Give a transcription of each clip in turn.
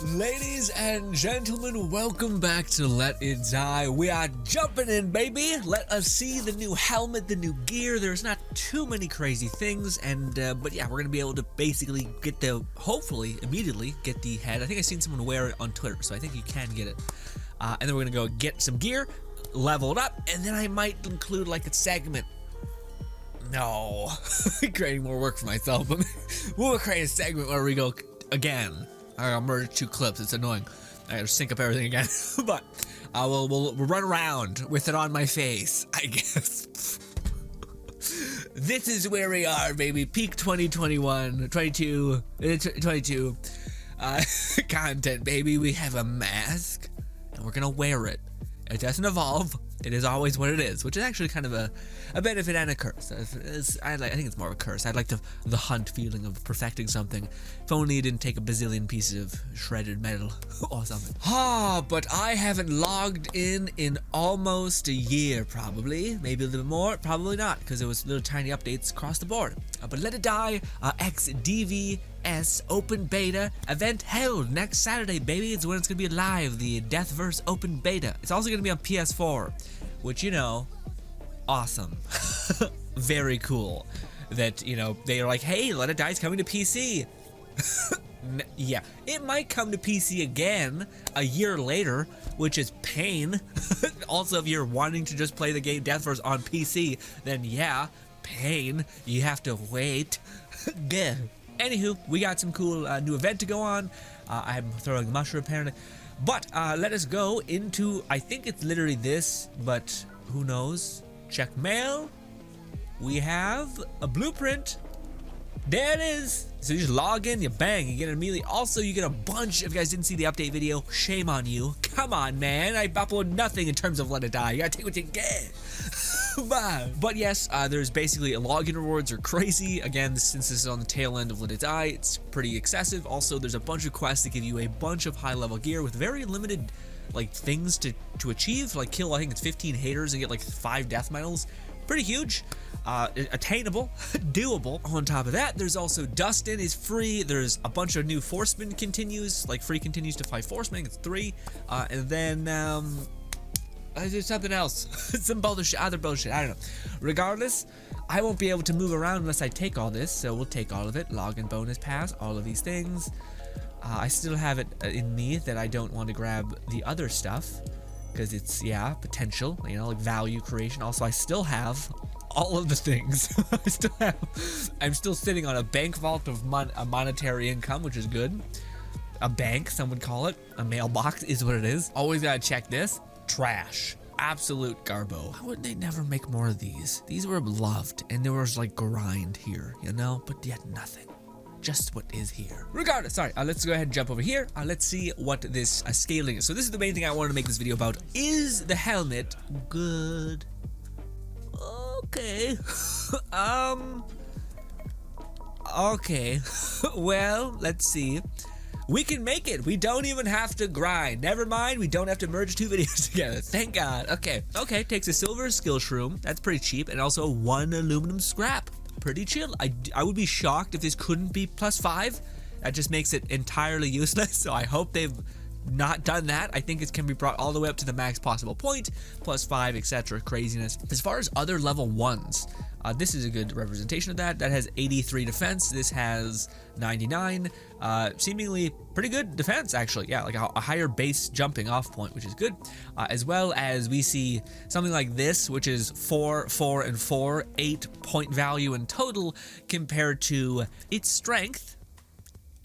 Ladies and gentlemen, welcome back to Let It Die. We are jumping in, baby. Let us see the new helmet, the new gear. There's not too many crazy things, but yeah, we're gonna be able to basically get hopefully immediately get the head. I think I seen someone wear it on Twitter, so I think you can get it. And then we're gonna go get some gear, level it up, and then I might include like a segment. No, creating more work for myself. But we'll create a segment where we go again. I gotta merge two clips. It's annoying. I gotta sync up everything again. But we'll run around with it on my face, I guess. This is where we are, baby. Peak 2021, 22 content, baby. We have a mask, and we're gonna wear it. It doesn't evolve. It is always what it is, which is actually kind of a benefit and a curse. I think it's more of a curse. I'd like the hunt feeling of perfecting something. If only it didn't take a bazillion pieces of shredded metal or something. But I haven't logged in almost a year, probably. Maybe a little more, probably not, because it was little tiny updates across the board. But Let It Die X DeathVerse open beta event held next Saturday, baby. It's when it's gonna be live, the DeathVerse open beta. It's also gonna be on PS4, which, you know, awesome. Very cool that, you know, they are like, hey, Let It Die is coming to PC. Yeah, it might come to PC again a year later, which is pain. Also, if you're wanting to just play the game DeathVerse on PC, then yeah, pain. You have to wait. Anywho, we got some cool new event to go on. I'm throwing the mushroom apparently. But let us go into, I think it's literally this, but who knows? Check mail. We have a blueprint. There it is. So you just log in, you bang, you get it immediately. Also, you get a bunch. If you guys didn't see the update video, shame on you. Come on, man. I upload nothing in terms of Let It Die. You gotta take what you get. But yes, there's basically login rewards are crazy. Again, since this is on the tail end of Let It Die, it's pretty excessive. Also, there's a bunch of quests that give you a bunch of high-level gear with very limited like things to achieve. Like kill, I think it's 15 haters and get like 5 death medals. Pretty huge. Attainable, doable. On top of that, there's also Dustin is free. There's a bunch of new Forceman continues, like free continues to 5 Forcemen. It's 3, and then there's something else, some bullshit, other bullshit. I don't know. Regardless, I won't be able to move around unless I take all this, so we'll take all of it. Login bonus pass, all of these things. I still have it in me that I don't want to grab the other stuff because it's potential, you know, like value creation. Also, I still have all of the things. I'm still sitting on a bank vault of monetary income, which is good. A bank, some would call it. A mailbox is what it is. Always gotta check this. Trash. Absolute garbo. Why would they never make more of these? These were loved, and there was like grind here, you know, but yet nothing. Just what is here. Regardless, sorry, let's go ahead and jump over here. Let's see what this scaling is. So this is the main thing I wanted to make this video about. Is the helmet good? Okay. Okay. Well, let's see. We can make it. We don't even have to grind. Never mind, we don't have to merge 2 videos together. Thank God. Okay, takes a silver skill shroom. That's pretty cheap. And also 1 aluminum scrap. Pretty chill. I would be shocked if this couldn't be +5. That just makes it entirely useless. So I hope they've not done that. I think it can be brought all the way up to the max possible point, +5, etc. Craziness. As far as other level 1s, this is a good representation of that. That has 83 defense. This has 99. Seemingly pretty good defense, actually. Yeah, like a higher base jumping off point, which is good. As well as we see something like this, which is 4, 4, and 4, 8 point value in total compared to its strength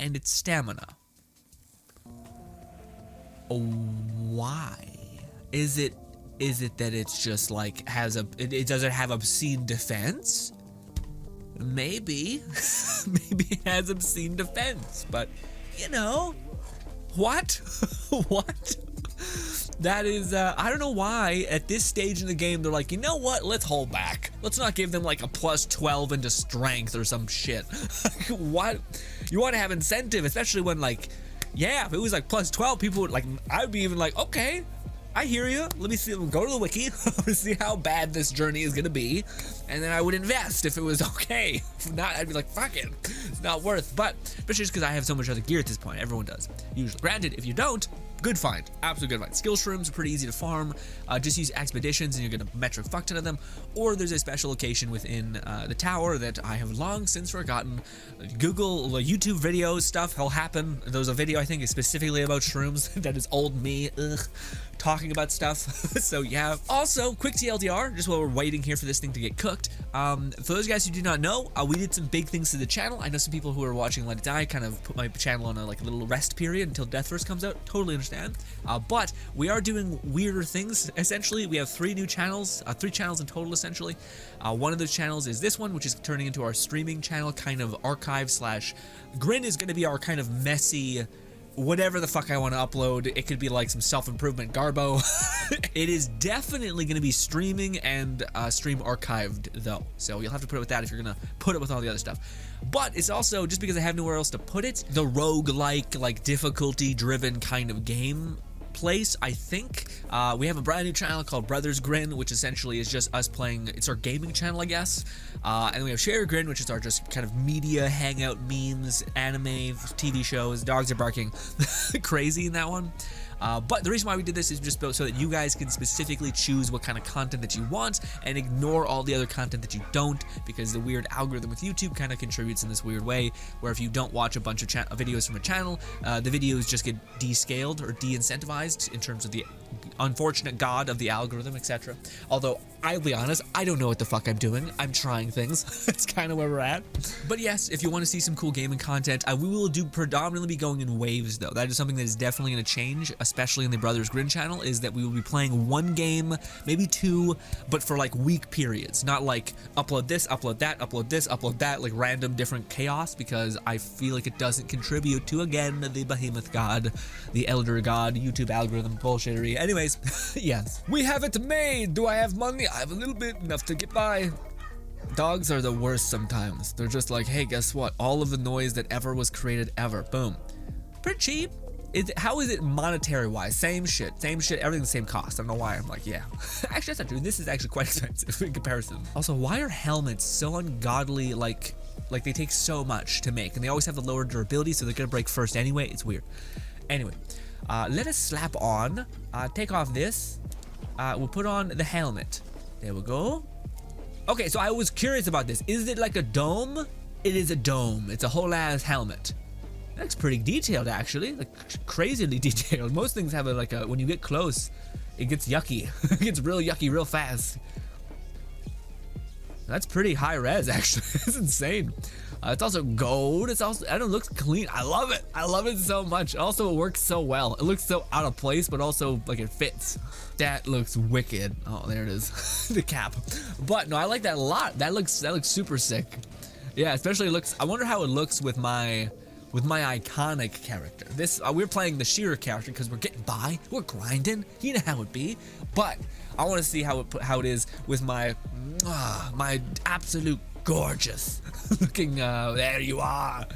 and its stamina. Why? Is it that it's just like it doesn't have obscene defense? Maybe. Maybe it has obscene defense, but you know, what? What? That is, I don't know why at this stage in the game they're like, you know what, let's hold back. Let's not give them like a +12 into strength or some shit. What? You want to have incentive, especially when like, yeah, if it was like +12, people would like, I would be even like, okay, I hear you. Let me see. Go to the wiki. See how bad this journey is gonna be, and then I would invest if it was okay. If not, I'd be like, fuck it, it's not worth. But especially just because I have so much other gear at this point. Everyone does usually. Granted, if you don't, good find, absolute good find. Skill shrooms are pretty easy to farm. Just use expeditions and you're gonna metric fuck ton of them. Or there's a special location within the tower that I have long since forgotten. Google YouTube videos, stuff will happen. There's a video I think is specifically about shrooms that is old me talking about stuff. So yeah. Also, quick TLDR, just while we're waiting here for this thing to get cooked. For those guys who do not know, we did some big things to the channel. I know some people who are watching Let It Die kind of put my channel on a little rest period until DeathVerse comes out. Totally understand. But we are doing weirder things. Essentially, we have 3 new channels, 3 channels in total essentially. One of those channels is this one, which is turning into our streaming channel, kind of archive slash. Grin is going to be our kind of messy, whatever the fuck I want to upload. It could be like some self-improvement garbo. It is definitely going to be streaming and stream archived though, so you'll have to put it with that if you're going to put it with all the other stuff. But it's also, just because I have nowhere else to put it, the roguelike, like difficulty driven kind of game place, I think. We have a brand new channel called Brothers Grin, which essentially is just us playing. It's our gaming channel, I guess. And we have Share Grin, which is our just kind of media hangout, memes, anime, TV shows. Dogs are barking crazy in that one. But the reason why we did this is just so that you guys can specifically choose what kind of content that you want and ignore all the other content that you don't, because the weird algorithm with YouTube kind of contributes in this weird way where if you don't watch a bunch of videos from a channel, the videos just get descaled or de-incentivized in terms of the unfortunate god of the algorithm, etc. Although, I'll be honest, I don't know what the fuck I'm doing. I'm trying things. That's kind of where we're at. But yes, if you want to see some cool gaming content, we will predominantly be going in waves though. That is something that is definitely going to change, especially in the Brothers Grin channel, is that we will be playing 1 game, maybe 2, but for like week periods. Not like upload this, upload that, upload this, upload that, like random different chaos, because I feel like it doesn't contribute to, again, the behemoth god, the elder god, YouTube algorithm bullshittery. Anyways, yes. We have it made! Do I have money? I have a little bit, enough to get by. Dogs are the worst sometimes. They're just like, hey, guess what? All of the noise that ever was created ever. Boom. Pretty cheap. How is it monetary wise? Same shit, everything the same cost. I don't know why I'm like, yeah. Actually, that's not true. This is actually quite expensive in comparison. Also, why are helmets so ungodly, like they take so much to make, and they always have the lower durability, so they're gonna break first anyway? It's weird. Anyway, let us slap on, take off this. We'll put on the helmet. There we go. Okay, so I was curious about this. Is it like a dome? It is a dome. It's a whole ass helmet. That's pretty detailed, actually. Like crazily detailed. Most things have when you get close, it gets yucky. It gets real yucky real fast. That's pretty high res, actually. It's insane. It's also gold. It's also, I don't know, it looks clean. I love it. I love it so much. Also, it works so well. It looks so out of place, but also like it fits. That looks wicked. Oh, there it is. The cap. But no, I like that a lot. That looks super sick. Yeah, especially it looks, I wonder how it looks with my iconic character. This we're playing the Shearer character because we're getting by, we're grinding. You know how it be. But I want to see how it is with my absolute gorgeous looking. There you are.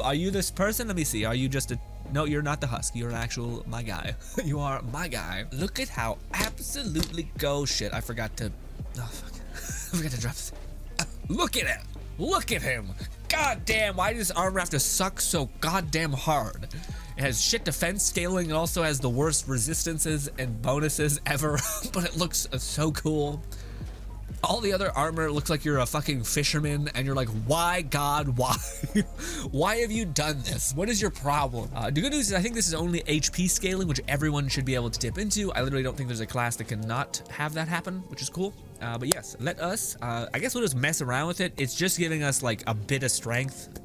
Are you this person? Let me see. Are you just a? No, you're not the husk. You're an actual my guy. You are my guy. Look at how absolutely go shit. I forgot to. Oh fuck. I forgot to drop this. Look at it. Look at him. God damn, why does armor have to suck so goddamn hard? It has shit defense scaling. It also has the worst resistances and bonuses ever, but it looks so cool. All the other armor looks like you're a fucking fisherman, and you're like, why, God, why? Why have you done this? What is your problem? The good news is I think this is only HP scaling, which everyone should be able to dip into. I literally don't think there's a class that cannot have that happen, which is cool. But yes, let us, I guess we'll just mess around with it. It's just giving us like a bit of strength.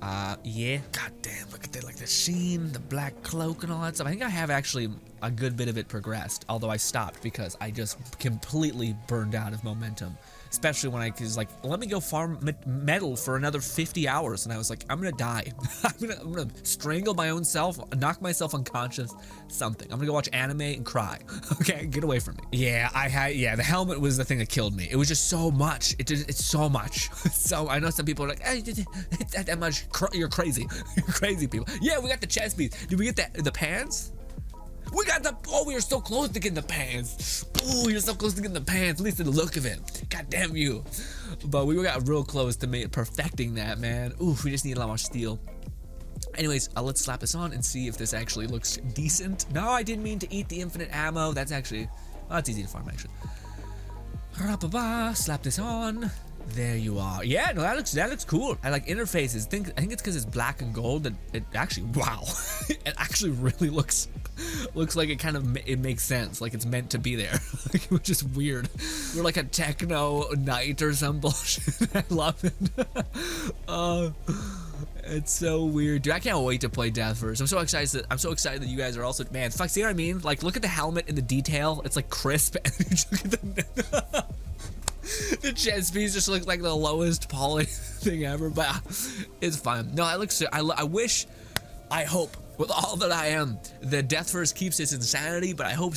Yeah. God damn, look at that, like the sheen, the black cloak and all that stuff. I think I have actually a good bit of it progressed, although I stopped because I just completely burned out of momentum. Especially when I was like, let me go farm metal for another 50 hours. And I was like, I'm gonna die. I'm gonna strangle my own self, knock myself unconscious, something. I'm gonna go watch anime and cry. Okay, get away from me. Yeah, the helmet was the thing that killed me. It was just so much. It's so much. So I know some people are like, hey, it's that much. You're crazy. You're crazy people. Yeah, we got the chest piece. Did we get the pants? We got the, oh, we are so close to getting the pants. Oh, you're so close to getting the pants, at least in the look of it. God damn you. But we got real close to perfecting that, man. Oof, we just need a lot more steel. Anyways, let's slap this on and see if this actually looks decent. No, I didn't mean to eat the infinite ammo. That's actually, well, that's easy to farm, actually. Slap this on. There you are. Yeah, no, that looks cool. I like interfaces. I think it's because it's black and gold that it actually, wow, it actually really looks like it kind of it makes sense. Like it's meant to be there, which is weird. We're like a techno night or some bullshit. I love it. It's so weird, dude. I can't wait to play DeathVerse. I'm so excited that you guys are also, man. Fuck, see what I mean? Like, look at the helmet and the detail. It's like crisp. And look at the chest piece just looks like the lowest poly thing ever, but it's fine. No, I look so, I hope with all that I am, the DeathVerse keeps its insanity, but I hope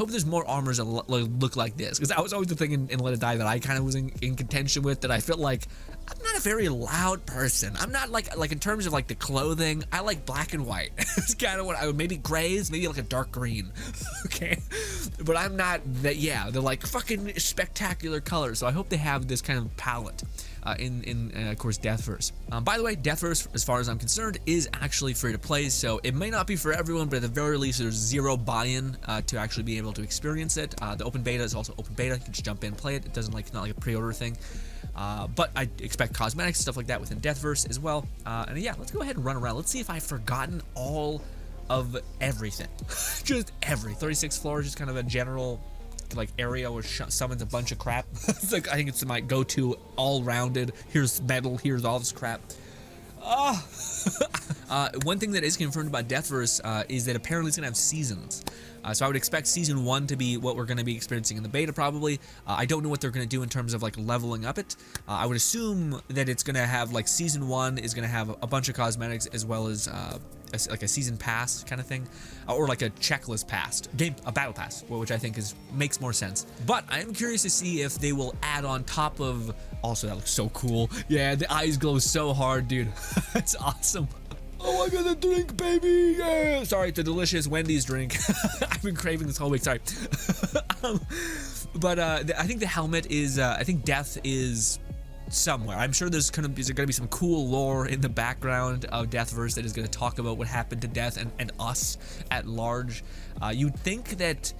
there's more armors that look like this, because that was always the thing in Let It Die that I kind of was in contention with, that I felt like I'm not a very loud person. I'm not like in terms of like the clothing, I like black and white. It's kind of what I would, maybe grays, maybe like a dark green. Okay, but I'm not that. Yeah, they're like fucking spectacular colors. So I hope they have this kind of palette in of course DeathVerse. By the way, DeathVerse, as far as I'm concerned, is actually free to play, so it may not be for everyone, but at the very least there's zero buy-in to actually be able to experience it. The open beta is also open beta. You can just jump in and play it. It doesn't not like a pre-order thing. But I expect cosmetics, stuff like that within DeathVerse as well. And yeah, let's go ahead and run around. Let's see if I've forgotten all of everything. Just 36 floors, just kind of a general like area where summons a bunch of crap. It's like, I think it's my go-to all-rounded, here's metal, here's all this crap. One thing that is confirmed about DeathVerse is that apparently it's gonna have seasons. So I would expect season 1 to be what we're going to be experiencing in the beta, probably. I don't know what they're going to do in terms of like leveling up it. I would assume that it's going to have like season 1 is going to have a bunch of cosmetics, as well as like a season pass kind of thing, or like a checklist pass, a battle pass, which I think makes more sense. But I am curious to see if they will add on top of. Also, that looks so cool. Yeah, the eyes glow so hard, dude. That's awesome. Oh, I got a drink, baby! Yeah. Sorry, it's a delicious Wendy's drink. I've been craving this whole week. Sorry. But I think the helmet is. I think death is somewhere. I'm sure there's gonna be some cool lore in the background of DeathVerse that is gonna talk about what happened to Death and us at large. You'd think that.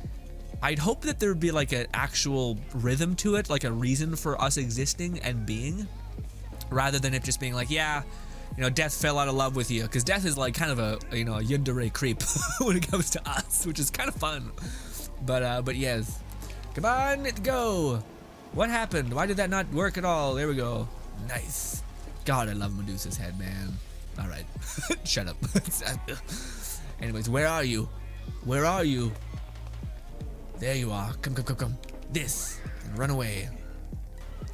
I'd hope that there'd be like an actual rhythm to it, like a reason for us existing and being, rather than it just being like, yeah. You know, Death fell out of love with you, because Death is like kind of a, you know, a yandere creep when it comes to us, which is kind of fun. But yes, come on, go. What happened? Why did that not work at all? There we go. Nice. God, I love Medusa's head, man. All right, shut up. Anyways, where are you? Where are you? There you are. Come. This and run away.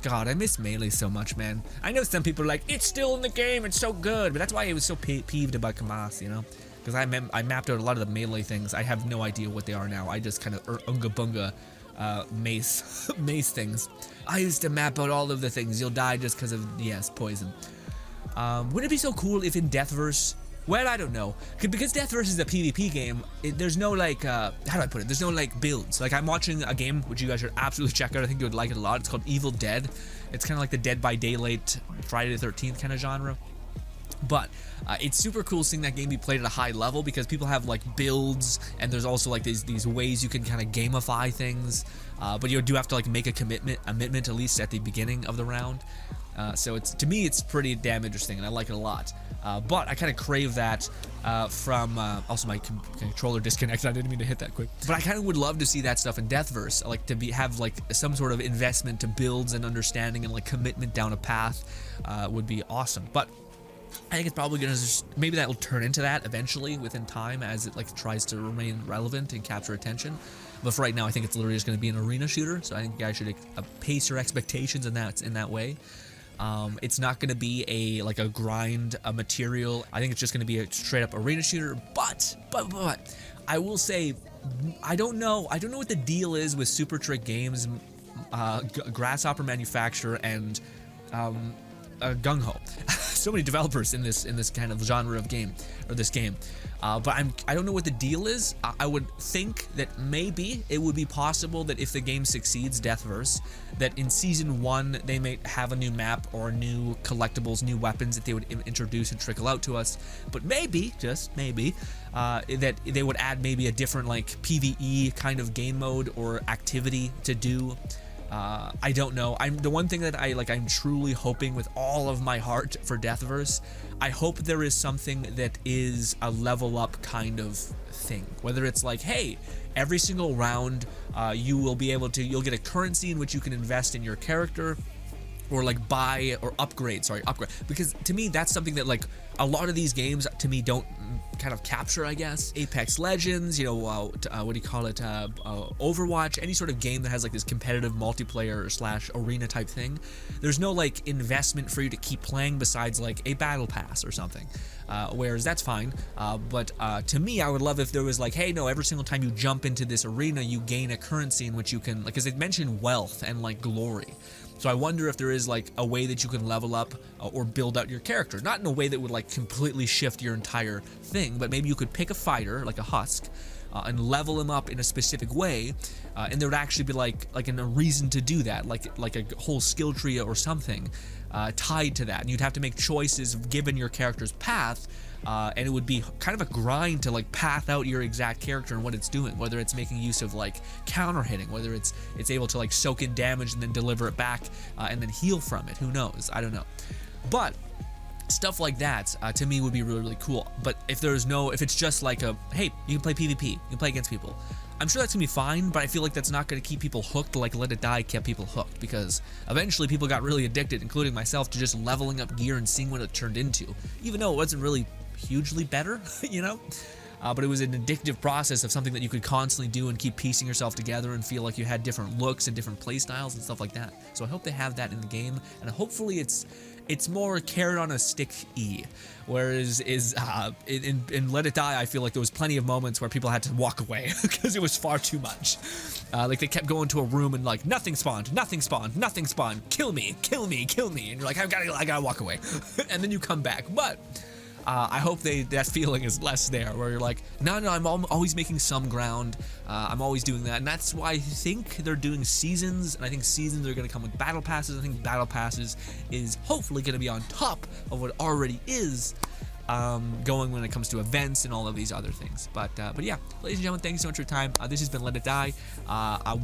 God, I miss Melee so much, man. I know some people are like, it's still in the game, it's so good, but that's why I was so peeved about Kamas, you know? Because I mapped out a lot of the Melee things. I have no idea what they are now. I just kind of unga bunga mace things. I used to map out all of the things. You'll die just because of, yes, poison. Wouldn't it be so cool if in DeathVerse, well, I don't know, because DeathVerse is a PvP game, there's no like, how do I put it, there's no like builds. Like, I'm watching a game which you guys should absolutely check out. I think you would like it a lot. It's called Evil Dead. It's kind of like the Dead by Daylight, Friday the 13th kind of genre. But it's super cool seeing that game be played at a high level, because people have like builds, and there's also like these ways you can kind of gamify things. But you do have to like make a commitment at least at the beginning of the round. So to me it's pretty damn interesting, and I like it a lot. But I kind of crave that from also my controller disconnected. I didn't mean to hit that quick. But I kind of would love to see that stuff in DeathVerse, like to have like some sort of investment to builds and understanding and like commitment down a path would be awesome. But I think it's probably gonna maybe that will turn into that eventually within time, as it like tries to remain relevant and capture attention. But for right now, I think it's literally just going to be an arena shooter. So I think you guys should pace your expectations in that way. It's not going to be a grind, a material. I think it's just going to be a straight up arena shooter. But I will say, I don't know what the deal is with Super Trick Games, Grasshopper Manufacturer, and Gung Ho. so many developers in this kind of genre of game, or this game. But I don't know what the deal is. I would think that maybe it would be possible that if the game succeeds, DeathVerse, that in Season 1 they may have a new map or new collectibles, new weapons that they would introduce and trickle out to us. But maybe, just maybe, that they would add maybe a different like PvE kind of game mode or activity to do. I don't know. The one thing that I'm truly hoping with all of my heart for DeathVerse, I hope there is something that is a level up kind of thing. Whether it's like, hey, every single round, you'll get a currency in which you can invest in your character, or like buy or upgrade, because to me that's something that like a lot of these games to me don't kind of capture, I guess. Apex Legends, you know, what do you call it, Overwatch, any sort of game that has like this competitive multiplayer / arena type thing, there's no like investment for you to keep playing besides like a battle pass or something, whereas that's fine, but to me I would love if there was like, hey, no, every single time you jump into this arena you gain a currency in which you can, like, because they mentioned wealth and like glory. So I wonder if there is like a way that you can level up or build out your character, not in a way that would like completely shift your entire thing, but maybe you could pick a fighter like a husk and level him up in a specific way, and there would actually be like a reason to do that, like a whole skill tree or something tied to that, and you'd have to make choices given your character's path. And it would be kind of a grind to like path out your exact character and what it's doing, whether it's making use of like counter hitting, whether it's able to like soak in damage and then deliver it back and then heal from it. Who knows? I don't know. But stuff like that to me would be really, really cool. But if it's just like a, hey, you can play PvP, you can play against people, I'm sure that's gonna be fine, but I feel like that's not gonna keep people hooked like Let It Die kept people hooked, because eventually people got really addicted, including myself, to just leveling up gear and seeing what it turned into, even though it wasn't really hugely better, you know, but it was an addictive process of something that you could constantly do and keep piecing yourself together and feel like you had different looks and different play styles and stuff like that. So I hope they have that in the game, and hopefully it's more carrot on a stick-y, whereas in Let It Die, I feel like there was plenty of moments where people had to walk away because it was far too much. Like they kept going to a room and like nothing spawned, kill me, and you're like, I gotta walk away, and then you come back. But I hope that feeling is less there, where you're like, no, I'm always making some ground. I'm always doing that, and that's why I think they're doing seasons, and I think seasons are going to come with battle passes. I think battle passes is hopefully going to be on top of what already is going when it comes to events and all of these other things. But yeah, ladies and gentlemen, thank you so much for your time. This has been Let It Die.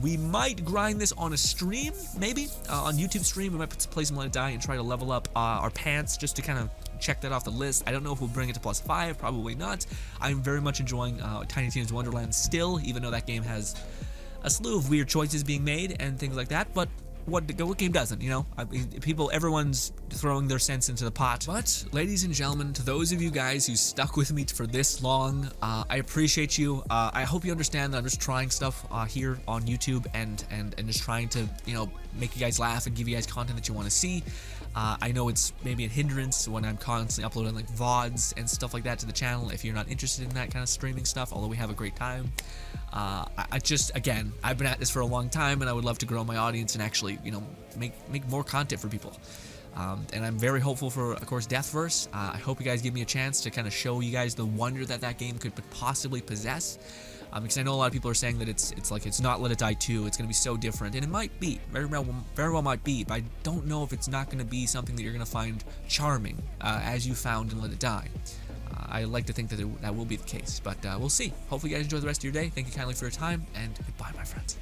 We might grind this on a stream, maybe on YouTube stream. We might play some Let It Die and try to level up our pants just to kind of check that off the list. I don't know if we'll bring it to +5, probably not. I'm very much enjoying Tiny Tina's Wonderland still, even though that game has a slew of weird choices being made and things like that. But what game doesn't, you know? Everyone's throwing their cents into the pot. But, ladies and gentlemen, to those of you guys who stuck with me for this long, I appreciate you. I hope you understand that I'm just trying stuff here on YouTube and just trying to, you know, make you guys laugh and give you guys content that you want to see. I know it's maybe a hindrance when I'm constantly uploading like VODs and stuff like that to the channel if you're not interested in that kind of streaming stuff, although we have a great time. I just, again, I've been at this for a long time, and I would love to grow my audience and actually, you know, make more content for people. And I'm very hopeful for, of course, DeathVerse. I hope you guys give me a chance to kind of show you guys the wonder that game could possibly possess. Because I know a lot of people are saying that it's not Let It Die 2, it's going to be so different, and it might be, very well might be, but I don't know if it's not going to be something that you're going to find charming, as you found in Let It Die. I like to think that that will be the case, but we'll see. Hopefully you guys enjoy the rest of your day. Thank you kindly for your time, and goodbye, my friends.